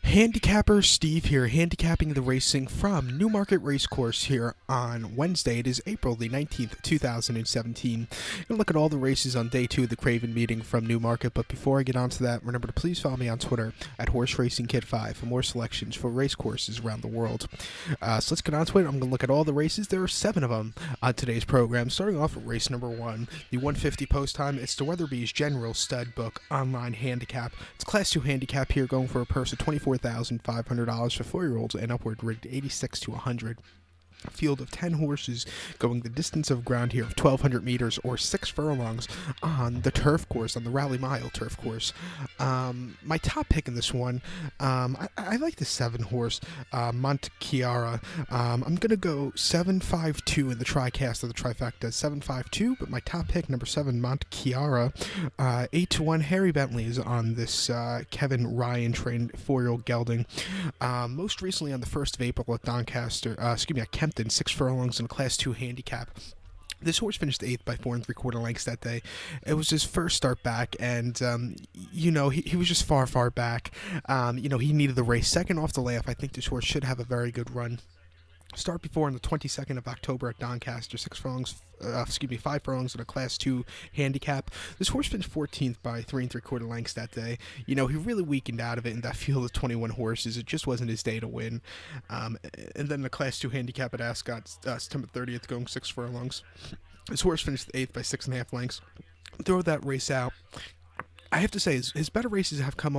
Handicapper Steve here, handicapping the racing from Newmarket Racecourse here on Wednesday. It is April the 19th, 2017. Gonna look at all the races on day 2 of the Craven Meeting from Newmarket, but before I get onto that, remember to please follow me on Twitter at HorseRacingKid5 for more selections for racecourses around the world. So let's get on to it. I'm gonna look at all the races. There are 7 of them on today's program, starting off with race number 1, the 150 post time. It's the Weatherby's General Stud Book Online Handicap. It's Class 2 handicap here, going for a purse of $24,500 for 4-year-olds and upward, rated 86 to 100. A field of 10 horses going the distance of ground here of 1,200 meters or 6 furlongs on the turf course, on the Rally Mile turf course. My top pick in this one, I like the 7 horse, Montechiara. I'm going to go 752 in the tricast of the trifecta, 752, but my top pick, number 7, Montechiara. 8-1, Harry Bentley is on this Kevin Ryan trained 4-year-old gelding. Most recently on the 1st of April at Doncaster, at Kempton, 6 furlongs in a Class 2 handicap. This horse finished 8th by 4 3/4 lengths that day. It was his first start back, and, he was just far back. He needed the race. Second off the layoff, I think this horse should have a very good run. Start before on the 22nd of October at Doncaster, 5 furlongs in a Class 2 handicap. This horse finished 14th by 3 3/4 lengths that day. He really weakened out of it in that field of 21 horses. It just wasn't his day to win. And then the Class 2 handicap at Ascot, September 30th, going 6 furlongs. This horse finished 8th by 6.5 lengths. Throw that race out. I have to say, his better races have come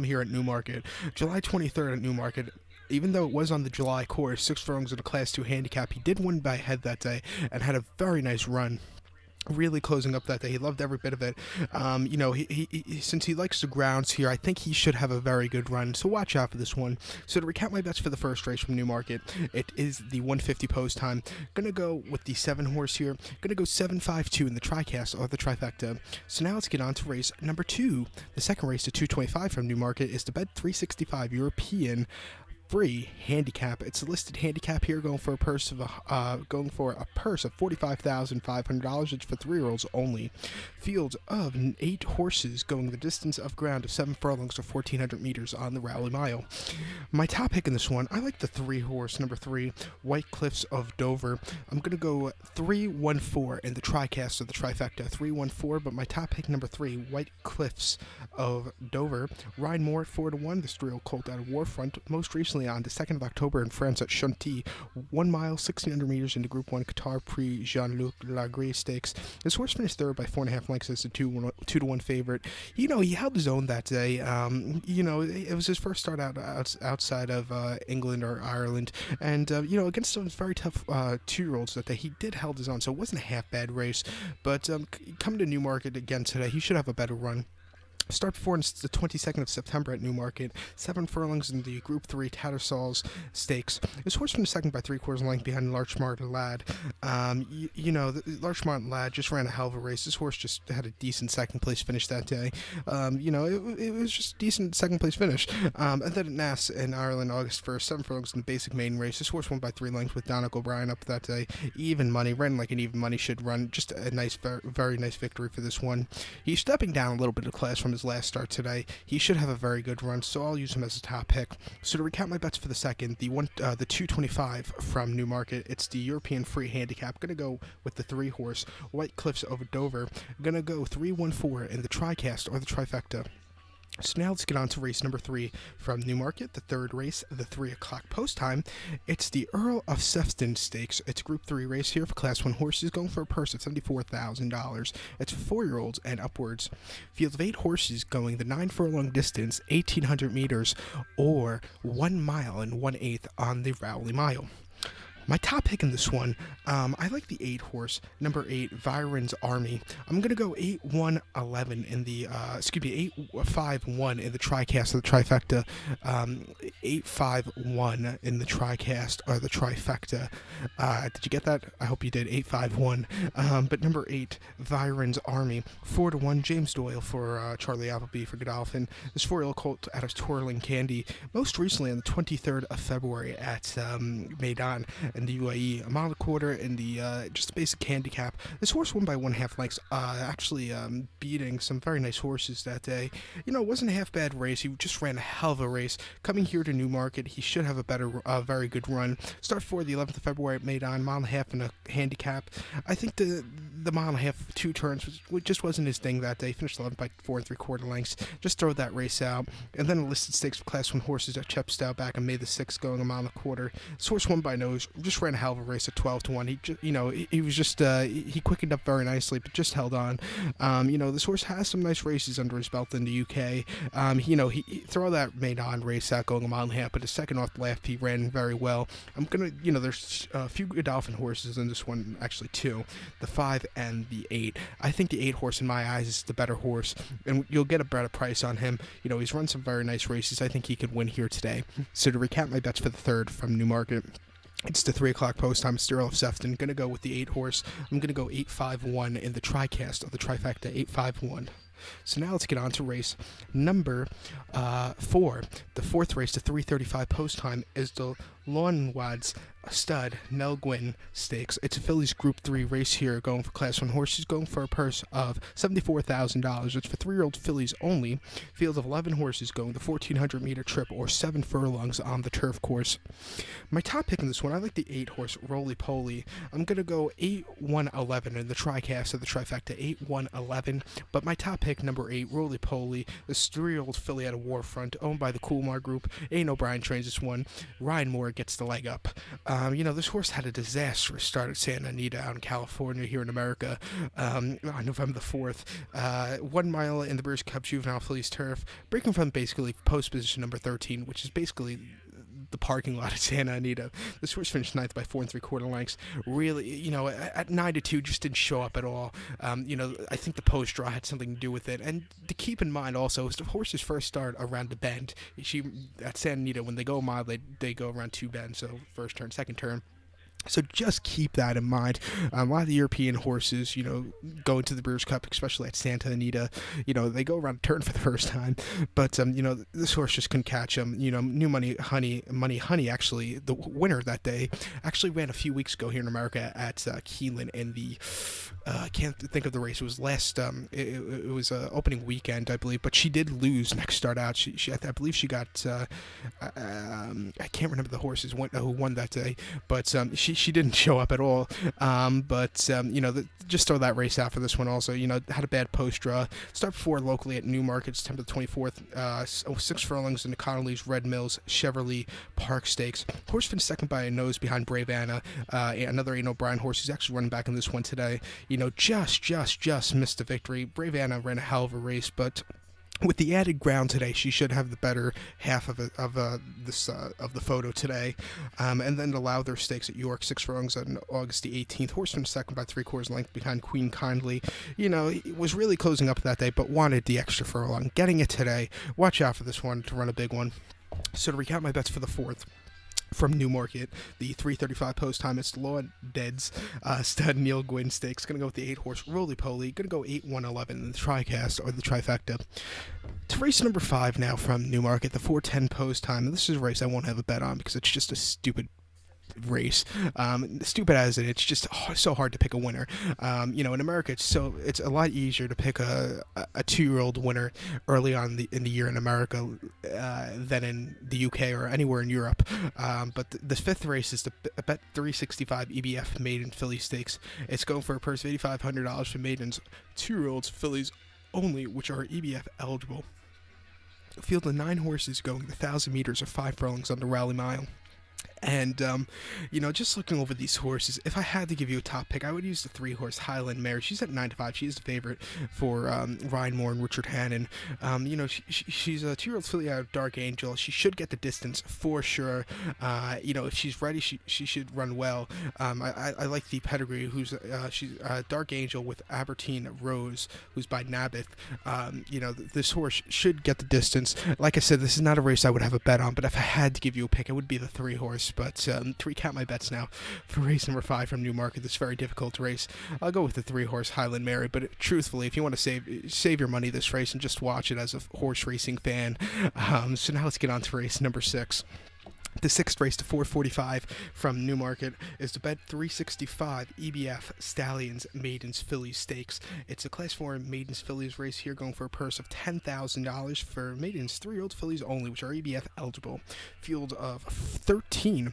here at Newmarket. July 23rd at Newmarket. Even though it was on the July course, 6 furlongs in a Class 2 handicap, he did win by a head that day and had a very nice run. Really closing up that day. He loved every bit of it. Since he likes the grounds here, I think he should have a very good run, so watch out for this one. So to recap my bets for the first race from Newmarket, it is the 150 post time. Gonna go with the 7 horse here. Gonna go 752 in the tricast or the trifecta. So now let's get on to race number 2. The second race, the 225 from Newmarket, is the Bet 365 European free handicap. It's a listed handicap here, going for a purse of $45,500. It's for 3-year-olds only. Field of 8 horses going the distance of ground of 7 furlongs or 1,400 meters on the Rally Mile. My top pick in this one, I like the 3 horse, number 3, White Cliffs of Dover. I'm gonna go 314 in the tricast of the trifecta, 314. But my top pick, number 3, White Cliffs of Dover. Ryan Moore at 4-1. This 3-year-old colt out of Warfront. Most recently on the 2nd of October in France at Chantilly, 1 mile, 1,600 meters in the Group 1 Qatar Prix Jean-Luc Lagree Stakes. This horse finished 3rd by 4.5 lengths as a 2-1 favorite. He held his own that day. It was his first start outside of England or Ireland, and against some very tough 2-year-olds that day, he did held his own, so it wasn't a half bad race. But coming to Newmarket again today, he should have a better run. Start before the 22nd of September at Newmarket, 7 furlongs in the Group 3 Tattersall's Stakes. This horse finished 2nd by 3/4 length behind Larchmont Lad. The Larchmont Lad just ran a hell of a race. This horse just had a decent second place finish that day. It was just a decent second place finish. And then at Nass in Ireland, August 1st, 7 furlongs in the basic maiden race. This horse won by 3 lengths with Donald O'Brien up that day. Even money, ran like an even money should run. Just a nice, very nice victory for this one. He's stepping down a little bit of class from his last start today. He should have a very good run, so I'll use him as a top pick. So to recap my bets for the second, the 225 from Newmarket, it's the European free handicap. Gonna go with the 3 horse White Cliffs of Dover. Gonna go 314 in the tricast or the trifecta. So now let's get on to race number 3 from Newmarket, the 3rd race, the 3 o'clock post time. It's the Earl of Sefton Stakes. It's a Group 3 race here for Class 1 horses, going for a purse of $74,000. It's for 4-year-olds and upwards. Field of 8 horses going the 9 furlong distance, 1,800 meters, or 1 mile and 1/8 on the Rowley Mile. My top pick in this one, I like the 8 horse, number 8, Viren's Army. I'm going to go 8-1-11 in the, 8-5-1 in the tricast or the trifecta, 8-5-1 in the tricast or the trifecta. Did you get that? I hope you did, 8-5-1. But number 8, Viren's Army, 4-1, James Doyle for Charlie Appleby for Godolphin. This 4-year-old colt out of Twirling Candy, most recently on the 23rd of February at Maidan. in the UAE, a mile and a quarter in the just a basic handicap. This horse won by 1.5 lengths, actually beating some very nice horses that day. It wasn't a half bad race. He just ran a hell of a race. Coming here to Newmarket, he should have a very good run. Start for the 11th of February at Maidan, mile and a half in a handicap. I think the mile and a half, 2 turns, just wasn't his thing that day. Finished 11th by 4 3/4 lengths. Just throw that race out. And then a listed stakes for Class 1 horses at Chepstow back on May the 6th, going a mile and a quarter. This horse won by nose. Just ran a hell of a race at 12-1. He was just he quickened up very nicely, but just held on. This horse has some nice races under his belt in the UK. He throw that Maidan race out going a mile and a half, but his second off the left, he ran very well. There's a few Godolphin horses in this one, actually 2, the 5 and the 8. I think the 8 horse in my eyes is the better horse, and you'll get a better price on him. He's run some very nice races. I think he could win here today. So to recap my bets for the 3rd from Newmarket, it's the 3 o'clock post time. It's Earl of Sefton. Going to go with the 8 horse. I'm going to go 8-5-1 in the tricast of the trifecta, 8-5-1. So now let's get on to race number 4. The 4th race, the 3:35 post time, is the Lawnwads Stud Nell Gwynn Stakes. It's a Fillies Group 3 race here, going for Class 1 horses, going for a purse of $74,000. It's for 3-year-old fillies only. Field of 11 horses going the 1,400-meter trip, or 7 furlongs on the turf course. My top pick in this one, I like the 8 horse Roly Poly. I'm going to go 8-1-11 in the tricast of the trifecta, 8-1-11. But my top pick, number 8, Roly Poly, this 3-year-old filly out of Warfront, owned by the Coolmar Group. Aidan O'Brien trains this one. Ryan Moore gets the leg up. This horse had a disastrous start at Santa Anita out in California, here in America, on November the 4th. 1 mile in the Breeders' Cup Juvenile Fillies Turf, breaking from basically post position number 13, which is basically the parking lot at Santa Anita. This horse finished 9th by 4 3/4 lengths. Really, at 9-2, just didn't show up at all. I think the post draw had something to do with it. And to keep in mind also is the horse's first start around the bend. At Santa Anita, when they go a mile, they go around 2 bends. So first turn, second turn. So just keep that in mind. A lot of the European horses, go into the Breeders' Cup, especially at Santa Anita, they go around a turn for the first time. But, this horse just couldn't catch him. New Money Honey, actually, the winner that day, actually ran a few weeks ago here in America at Keeneland in the, I can't think of the race. It was last, it was opening weekend, I believe. But she did lose next start out. I believe she got, I can't remember the horses who won that day. But she didn't show up at all. Just throw that race out for this one also. Had a bad post draw. Start 4 locally at Newmarket, September the 24th. 6 furlongs in the Connolly's Red Mills Cheverly Park Stakes. Horse finished second by a nose behind Brave Anna, another Aidan O'Brien horse who's actually running back in this one today. Just missed the victory. Brave Anna ran a hell of a race, but with the added ground today, she should have the better half of the photo today. And then the Lowther Stakes at York, 6 furlongs on August the 18th. Horse finished second by 3/4 length behind Queen Kindly. It was really closing up that day, but wanted the extra furlong. Getting it today. Watch out for this one to run a big one. So to recap my bets for the 4th. From Newmarket, the 3:35 post time, it's Lawnwads Stud Neil Gwynn Stakes. Going to go with the 8 horse Roly Poly. Going to go 8-1-11 in the tricast or the trifecta. To race number 5 now from Newmarket, the 4:10 post time. And this is a race I won't have a bet on because it's just a stupid race. Stupid as it's just so hard to pick a winner. In America, it's a lot easier to pick a 2-year-old winner early on in the year in America than in the UK or anywhere in Europe. But the 5th race is the Bet 365 EBF Maiden Filly Stakes. It's going for a purse of $8,500 for maidens, 2-year-olds, fillies only, which are EBF eligible. Field of 9 horses going the 1,000 meters or 5 furlongs on the Rally Mile. And, just looking over these horses, if I had to give you a top pick, I would use the 3 horse Highland Mare. She's at 9-5. She's the favorite for Ryan Moore and Richard Hannon. She's a 2-year-old filly out of Dark Angel. She should get the distance for sure. If she's ready, she should run well. I like the pedigree. She's Dark Angel with Aberdeen Rose, who's by Naboth. This horse should get the distance. Like I said, this is not a race I would have a bet on, but if I had to give you a pick, it would be the 3 horse. But to recap my bets now for race number 5 from Newmarket, this very difficult race, I'll go with the 3 horse Highland Mary. But truthfully, if you want to save your money this race and just watch it as a horse racing fan, so now let's get on to race number 6. The sixth race, to 4:45 from Newmarket, is the Bet 365 EBF Stallions Maidens Fillies Stakes. It's a Class 4 Maidens Fillies race here, going for a purse of $10,000 for maidens 3-year-old fillies only, which are EBF eligible. Field of 13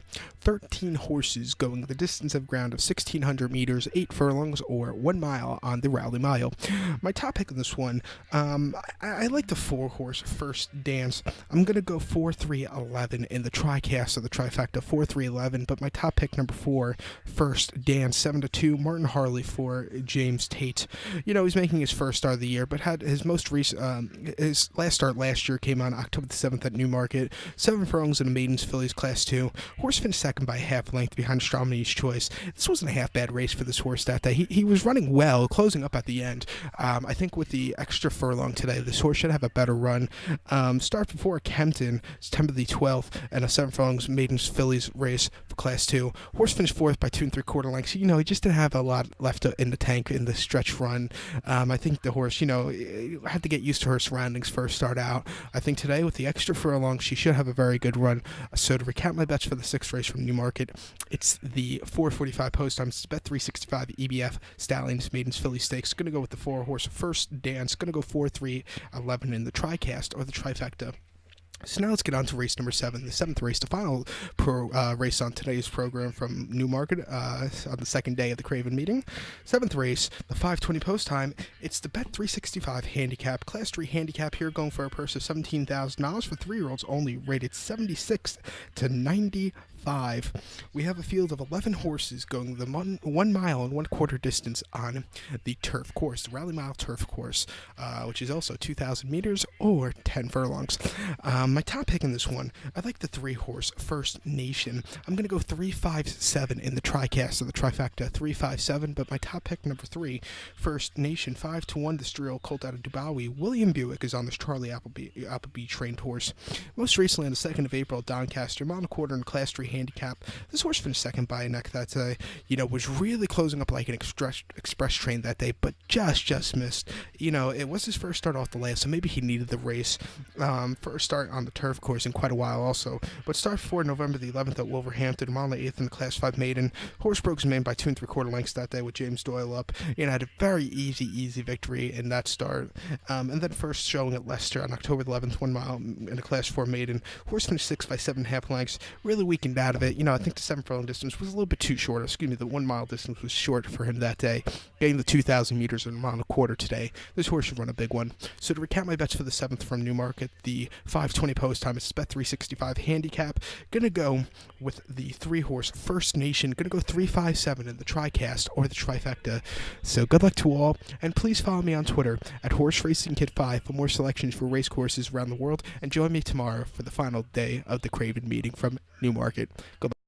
horses going the distance of ground of 1,600 meters, 8 furlongs, or 1 mile on the Rally Mile. My top pick in this one, I like the 4-horse First Dance. I'm going to go 4-3-11 in the TriCast of the trifecta, 4-3-11, but my top pick, number 4, First Dance, 7-2, Martin Harley for James Tate. You know, he's making his first start of the year, but had his most recent, his last start last year came on October the 7th at Newmarket. 7 furlongs in a maidens fillies Class 2. Horse finished second by a half length behind Stromany's Choice. This wasn't a half bad race for this horse that day. He was running well, closing up at the end. I think with the extra furlong today, this horse should have a better run. Start before Kempton, September the 12th, and a 7 furlongs maidens fillies race for Class 2. Horse finished 4th by 2 3/4 lengths. You know, he just didn't have a lot left in the tank in the stretch run. I think the horse, you know, had to get used to her surroundings first start out. I think today with the extra furlong, she should have a very good run. So to recap my bets for the 6th race from Newmarket, it's the 4:45 post time. It's Bet 365 EBF Stallions Maidens Fillies Stakes. Going to go with the 4-horse First Dance. Going to go 4-3-11 in the TriCast or the trifecta. So now let's get on to race number 7, the 7th race, the final race on today's program from Newmarket on the second day of the Craven Meeting. 7th race, the 5:20 post time. It's the Bet 365 handicap, Class 3 handicap here, going for a purse of $17,000 for 3-year-olds only, rated 76 to 95. We have a field of 11 horses going the 1 mile and 1/4 distance on the turf course, the Rally Mile turf course, which is also 2,000 meters or 10 furlongs. My top pick in this one, I like the 3-horse First Nation. I'm going to go 3-5-7 in the TriCast of the trifecta, 3-5-7, but my top pick, number 3, First Nation, 5-1, the Striel colt out of Dubawi. William Buick is on this Charlie Appleby trained horse. Most recently on the 2nd of April, Doncaster, mile and a quarter in the Class 3 handicap. This horse finished second by a neck that was really closing up like an express train that day, but just missed. You know, it was his first start off the last, so maybe he needed the race. First start on the turf course in quite a while also, but start for November the 11th at Wolverhampton, mile and 8th in the Class 5 maiden. Horse broke his main by 2 3/4 lengths that day with James Doyle up, and had a very easy victory in that start. And then first showing at Leicester on October the 11th, 1 mile in the Class 4 maiden. Horse finished 6th by 7.5 lengths, really weakened out of it. You know, I think the 7 furlong distance was a little bit too short. The 1 mile distance was short for him that day. Getting the 2,000 meters in a mile and a quarter today, this horse should run a big one. So to recap my bets for the 7th from Newmarket, the 5:20 post time, it's Bet 365 handicap. Gonna go with the 3-horse First Nation. Gonna go 3-5-7 in the TriCast or the trifecta. So good luck to all, and please follow me on Twitter at HorseRacingKid5 for more selections for race courses around the world, and join me tomorrow for the final day of the Craven Meeting from Newmarket. Good luck.